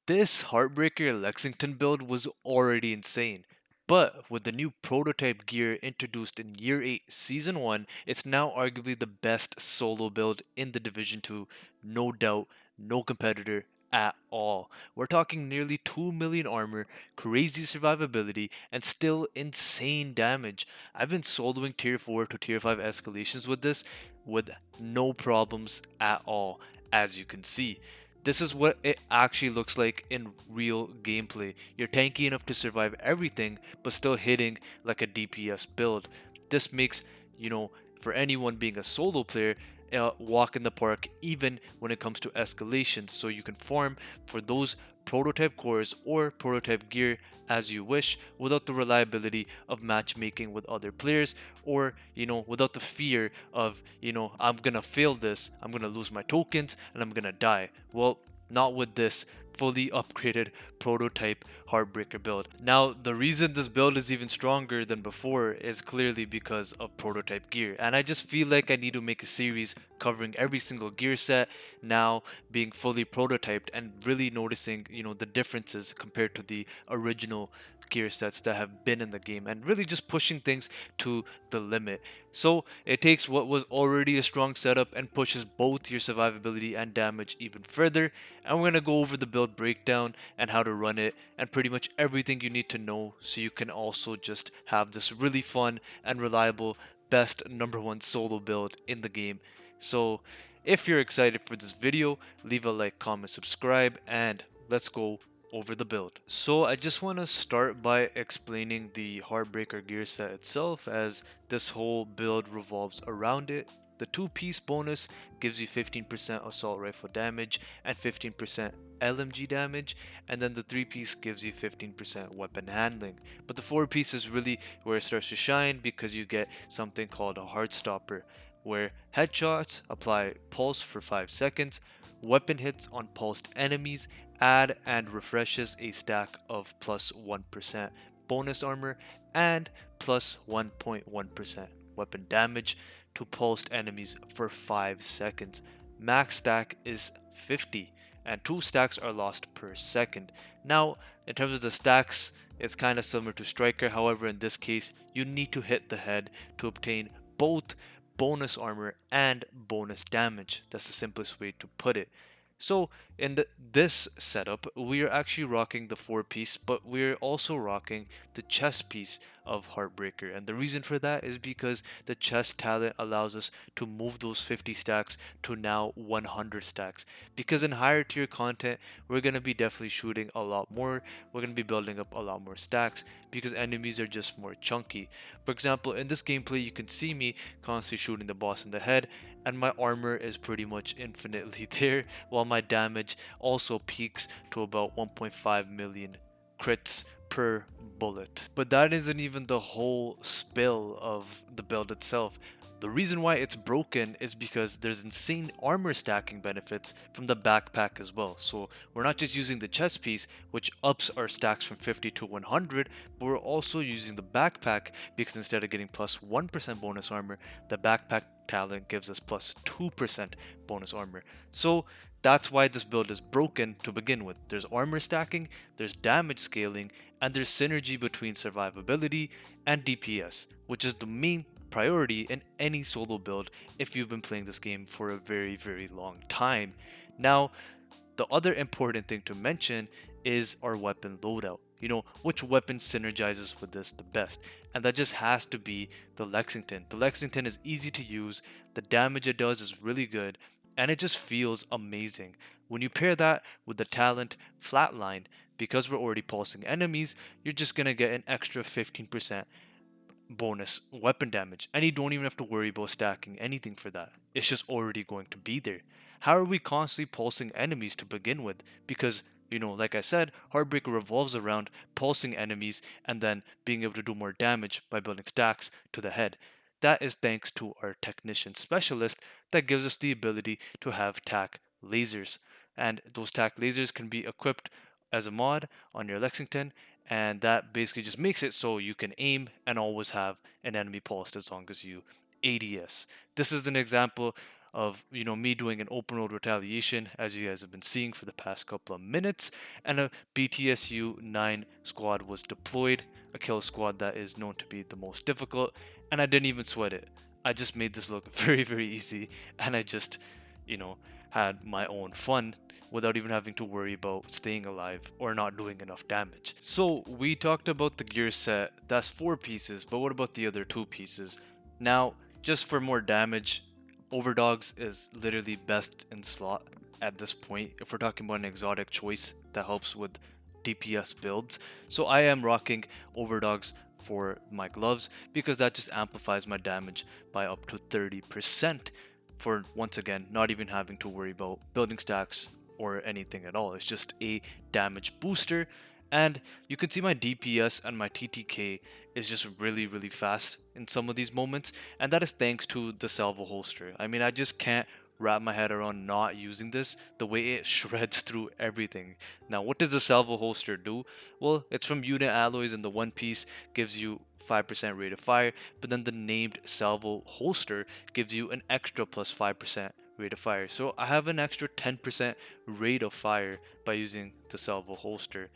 This Heartbreaker Lexington build was already insane, but with the new prototype gear introduced in Year 8 Season 1, it's now arguably the best solo build in the Division 2, no doubt, no competitor at all. We're talking nearly 2 million armor, crazy survivability, and still insane damage. I've been soloing Tier 4 to Tier 5 escalations with this with no problems at all, as you can see. This is what it actually looks like in real gameplay. You're tanky enough to survive everything, but still hitting like a DPS build. This makes, for anyone being a solo player, walk in the park even when it comes to escalations. So you can farm for those prototype cores or prototype gear as you wish without the reliability of matchmaking with other players, or without the fear of I'm gonna fail this, I'm gonna lose my tokens, and I'm gonna die. Well, not with this fully upgraded prototype Heartbreaker build. Now, the reason this build is even stronger than before is clearly because of prototype gear, and I just feel like I need to make a series covering every single gear set now being fully prototyped and really noticing the differences compared to the original gear sets that have been in the game, and really just pushing things to the limit. So it takes what was already a strong setup and pushes both your survivability and damage even further. And we're going to go over the build breakdown and how to run it and pretty much everything you need to know so you can also just have this really fun and reliable best number one solo build in the game. So if you're excited for this video, leave a like, comment, subscribe, and let's go over the build. So I just want to start by explaining the Heartbreaker gear set itself, as this whole build revolves around it. The 2-piece bonus gives you 15% assault rifle damage and 15% LMG damage, and then the 3-piece gives you 15% weapon handling. But the 4-piece is really where it starts to shine, because you get something called a Heartstopper, where headshots apply pulse for 5 seconds, weapon hits on pulsed enemies add and refreshes a stack of plus 1% bonus armor and plus 1.1% weapon damage to pulsed enemies for 5 seconds. Max stack is 50 and 2 stacks are lost per second. Now, in terms of the stacks, it's kind of similar to Striker. However, in this case, you need to hit the head to obtain both bonus armor and bonus damage. That's the simplest way to put it. So in this setup, we are actually rocking the 4-piece, but we're also rocking the chest piece of Heartbreaker. And the reason for that is because the chest talent allows us to move those 50 stacks to now 100 stacks. Because in higher tier content, we're going to be definitely shooting a lot more. We're going to be building up a lot more stacks because enemies are just more chunky. For example, in this gameplay, you can see me constantly shooting the boss in the head, and my armor is pretty much infinitely there, while my damage also peaks to about 1.5 million crits per bullet. But that isn't even the whole spill of the build itself. The reason why it's broken is because there's insane armor stacking benefits from the backpack as well. So we're not just using the chest piece, which ups our stacks from 50 to 100, but we're also using the backpack because instead of getting plus 1% bonus armor, the backpack talent gives us plus 2% bonus armor. So that's why this build is broken to begin with. There's armor stacking, there's damage scaling, and there's synergy between survivability and DPS, which is the main priority in any solo build if you've been playing this game for a very, very long time. Now, the other important thing to mention is our weapon loadout. Which weapon synergizes with this the best? And that just has to be the Lexington. The Lexington is easy to use, the damage it does is really good, and it just feels amazing. When you pair that with the talent Flatline, because we're already pulsing enemies, you're just gonna get an extra 15% bonus weapon damage, and you don't even have to worry about stacking anything for that. It's just already going to be there. How are we constantly pulsing enemies to begin with? Because like I said, Heartbreaker revolves around pulsing enemies and then being able to do more damage by building stacks to the head. That is thanks to our technician specialist that gives us the ability to have tac lasers. And those tac lasers can be equipped as a mod on your Lexington, and that basically just makes it so you can aim and always have an enemy pulsed as long as you ADS. This is an example of me doing an open road retaliation, as you guys have been seeing for the past couple of minutes, and a BTSU 9 squad was deployed, a kill squad that is known to be the most difficult, and I didn't even sweat it. I just made this look very easy, and I just, you know, had my own fun without even having to worry about staying alive or not doing enough damage. So we talked about the gear set, that's 4 pieces, but what about the other 2 pieces? Now, just for more damage, Overdogs is literally best in slot at this point if we're talking about an exotic choice that helps with DPS builds. So I am rocking Overdogs for my gloves because that just amplifies my damage by up to 30% for, once again, not even having to worry about building stacks or anything at all. It's just a damage booster, and you can see my DPS and my TTK is just really fast in some of these moments, and that is thanks to the salvo holster. I mean, I just can't wrap my head around not using this, the way it shreds through everything. Now, what does the salvo holster do? Well, it's from unit alloys, and the one piece gives you 5% rate of fire, but then the named salvo holster gives you an extra plus 5% rate of fire. So I have an extra 10% rate of fire by using the salvo holster.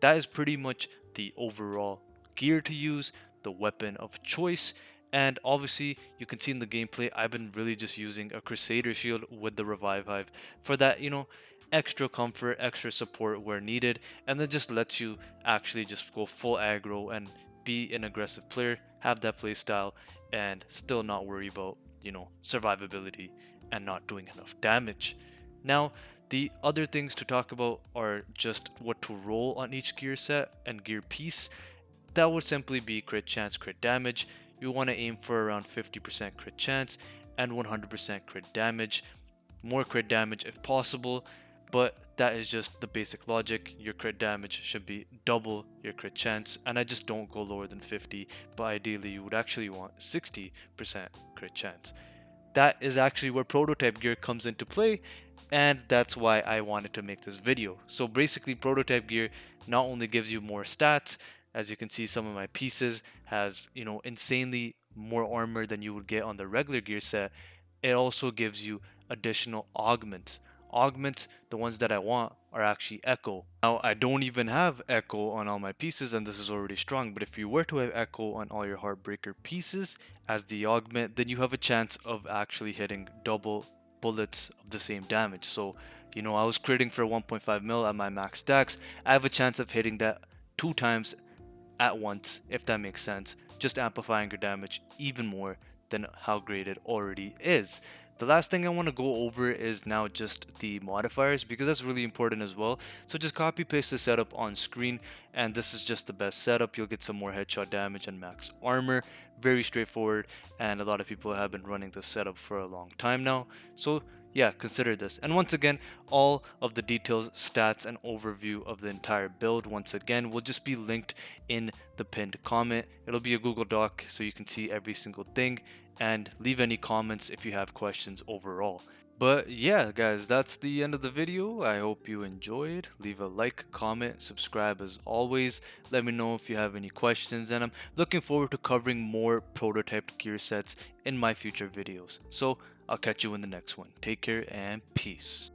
That is pretty much the overall gear to use, the weapon of choice, and obviously you can see in the gameplay I've been really just using a Crusader shield with the Revive Hive for that, extra comfort, extra support where needed, and that just lets you actually just go full aggro and be an aggressive player, have that play style, and still not worry about, survivability and not doing enough damage. Now, the other things to talk about are just what to roll on each gear set and gear piece. That would simply be crit chance, crit damage. You want to aim for around 50% crit chance and 100% crit damage. More crit damage if possible, but that is just the basic logic. Your crit damage should be double your crit chance, and I just don't go lower than 50, but ideally you would actually want 60% crit chance. That is actually where prototype gear comes into play, and that's why I wanted to make this video. So basically, prototype gear not only gives you more stats, as you can see some of my pieces has, insanely more armor than you would get on the regular gear set, it also gives you additional augments. Augments, the ones that I want, are actually Echo. Now, I don't even have Echo on all my pieces, and this is already strong, but if you were to have Echo on all your Heartbreaker pieces as the augment, then you have a chance of actually hitting double bullets of the same damage. So, I was critting for 1.5 mil at my max stacks. I have a chance of hitting that 2 times at once, if that makes sense, just amplifying your damage even more than how great it already is. The last thing I want to go over is now just the modifiers, because that's really important as well. So just copy paste the setup on screen, and this is just the best setup. You'll get some more headshot damage and max armor. Very straightforward, and a lot of people have been running this setup for a long time now. So yeah, consider this. And once again, all of the details, stats, and overview of the entire build, once again, will just be linked in the pinned comment. It'll be a Google Doc, so you can see every single thing, and leave any comments if you have questions overall. But yeah, guys, that's the end of the video. I hope you enjoyed. Leave a like, comment, subscribe as always. Let me know if you have any questions, and I'm looking forward to covering more prototyped gear sets in my future videos. So I'll catch you in the next one. Take care and peace.